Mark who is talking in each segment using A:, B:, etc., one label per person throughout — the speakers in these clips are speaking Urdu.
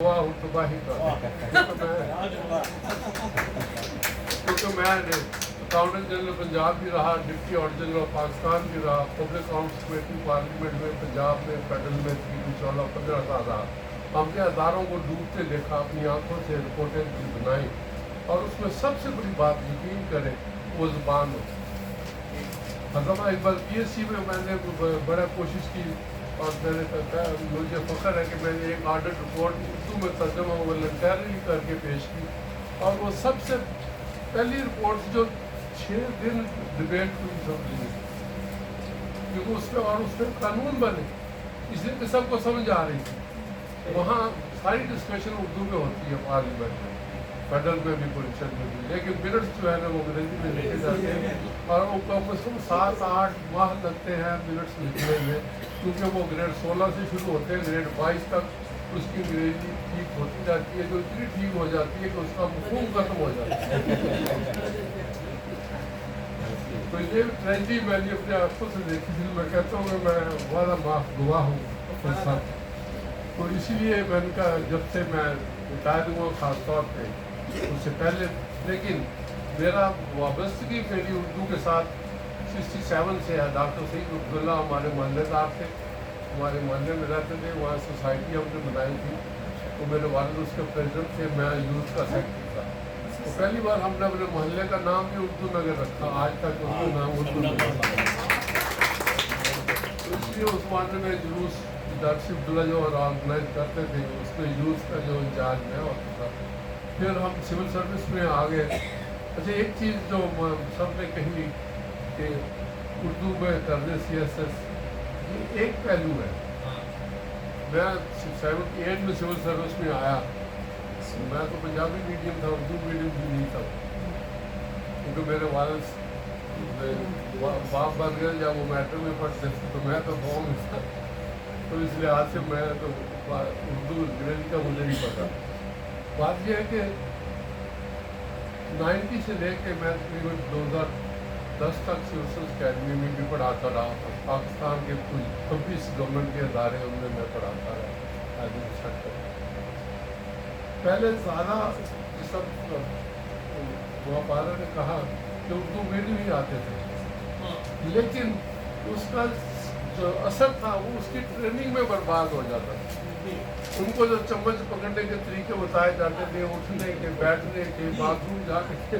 A: ہوا ہوں تباہی کا کیونکہ میں اکاؤنٹنٹ جنرل پنجاب بھی رہا، ڈپٹی آڈیٹر جنرل پاکستان بھی رہا، پبلک اکاؤنٹس کمیٹی پارلیمنٹ میں پنجاب میں فیڈرل میں 14-15 سال رہا. ہم نے ہزاروں کو ڈوبتے دیکھا، اپنی آنکھوں سے رپورٹیں بھی بنائی، اور اس میں سب سے بڑی بات یقین کریں وہ زبان ہو. علامہ اقبال PSC میں نے بڑا کوشش کی، اور میں نے کہا مجھے فخر ہے کہ میں نے ایک آڈٹ رپورٹ اردو میں ترجمہ والنٹیرلی کر کے پیش کی، اور وہ سب سے پہلی رپورٹ جو 6 دن ڈبیٹ ہوئی اسمبلی میں، کیونکہ اس میں قانون بنے، اس لیے کہ سب کو سمجھ آ رہی تھی. وہاں ساری ڈسکشن اردو میں ہوتی ہے پارلیمنٹ میں، فیڈرل میں بھی پوزیشن میں بھی، لیکن منٹس جو ہے نا وہ انگریزی میں لکھے جاتے ہیں، اور وہ کم از کم 7-8 ماہ لگتے ہیں منٹس لکھنے میں، کیونکہ وہ گریڈ 16 سے شروع ہوتے ہیں، گریڈ 22 تک اس کی انگریزی ٹھیک ہوتی جاتی ہے، جو اتنی ٹھیک ہو جاتی ہے کہ اس کا مفہوم ختم ہو جاتا ہے. تو یہ ٹریجڈی میں نے اپنے آنکھوں سے دیکھی تھی. میں کہتا ہوں کہ میں بڑا معاف گواہ ہوں اس ساتھ. تو اسی لیے میں نے کہا جب سے میں ریٹائر ہوا، خاص طور پہ اس سے پہلے، لیکن میرا وابستگی میری اردو کے ساتھ 67 سے ہے. ڈاکٹر سعید عبداللہ ہمارے محلے دار تھے، ہمارے محلے میں رہتے تھے، وہاں سوسائٹی ہم نے بنائی تھی، تو میرے والد اس کے پریزیڈنٹ تھے، میں یوتھ کا سیکرٹری تھا. تو پہلی بار ہم نے اپنے محلے کا نام بھی اردو نگر رکھا، آج تک اس کا نام اردو نگر. تو اس لیے اس زمانے میں جلوس ڈاکٹر سعید عبداللہ جو آرگنائز کرتے تھے، اس میں یوتھ کا جو انچارج میں ہوتا تھا. پھر ہم سول سروس میں آ گئے. اچھا، ایک چیز جو سب نے کہی کہ اردو میں کرنے CSS، یہ ایک پہلو ہے. میں 78 میں سول سروس میں آیا، میں تو پنجابی میڈیم تھا، اردو میڈیم بھی نہیں تھا، کیونکہ میرے والد باپ بن گئے جب وہ میٹرک میں پڑھتے تھے، تو میں تو قوم میں تھا. تو اس لحاظ سے میں تو اردو انگریزی کا مجھے نہیں پتا. بات یہ ہے کہ 90 سے لے کے میں تقریباً 2010 تک سیوسس اکیڈمی میں بھی پڑھاتا رہا. پاکستان کے کچھ 26 گورنمنٹ کے ادارے ان میں پڑھاتا رہا ایز اے انسٹرکٹر. پہلے زیادہ سب وفارہ نے کہا کہ اردو میڈیم ہی آتے تھے، لیکن اس کا جو اثر تھا وہ اس کی ٹریننگ میں برباد ہو جاتا تھا. ان کو جو چمچ پکڑنے کے طریقے بتائے جاتے تھے، اٹھنے کے، بیٹھنے کے، باتھ روم جانے کے،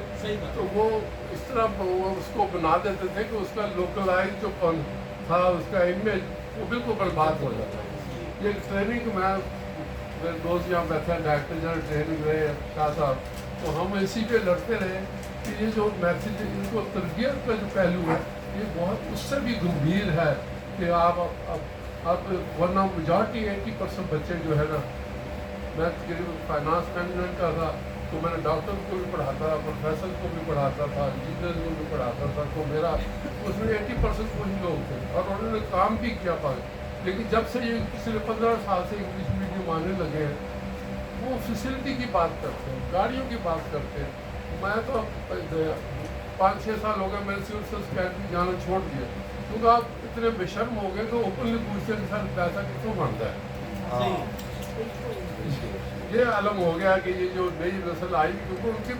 A: تو وہ اس طرح اس کو بنا دیتے تھے کہ اس کا لوکلائز جو تھا، اس کا امیج وہ بالکل برباد ہو جاتا ہے. یہ ٹریننگ میں میرے دوست یہاں بیٹھے ہیں، ڈائریکٹر جنرل ٹریننگ رہے شاہ صاحب، تو ہم اسی پہ لڑتے رہے کہ یہ جو میسج، ان کو تربیت کا جو پہلو ہے، یہ بہت اس سے بھی گمبھیر ہے کہ آپ ورنہ میجارٹی 80% بچے جو ہے نا، میں فائنانس مینجمنٹ کا تھا، تو میں نے ڈاکٹر کو بھی پڑھاتا تھا، پروفیسر کو بھی پڑھاتا تھا، انجینئر کو بھی پڑھاتا تھا. تو میرا اس میں 80% وہی لوگ تھے، اور انہوں نے کام بھی کیا پائے. لیکن جب سے یہ پچھلے 15 سال سے انگلش میڈیم آنے لگے ہیں، وہ فیسلٹی کی بات کرتے ہیں، گاڑیوں کی بات کرتے ہیں. میں تو 5-6 سال ہو گئے میں نے سول سروس اکیڈمی جانا چھوڑ دیا، کیونکہ آپ اتنے بے شرم ہو گئے تو اوپنلی پوچھتے ہیں کہ سر پیسہ کتوں بنتا ہے. یہ علم ہو گیا کہ یہ جو نئی نسل آئی، کیونکہ ان کی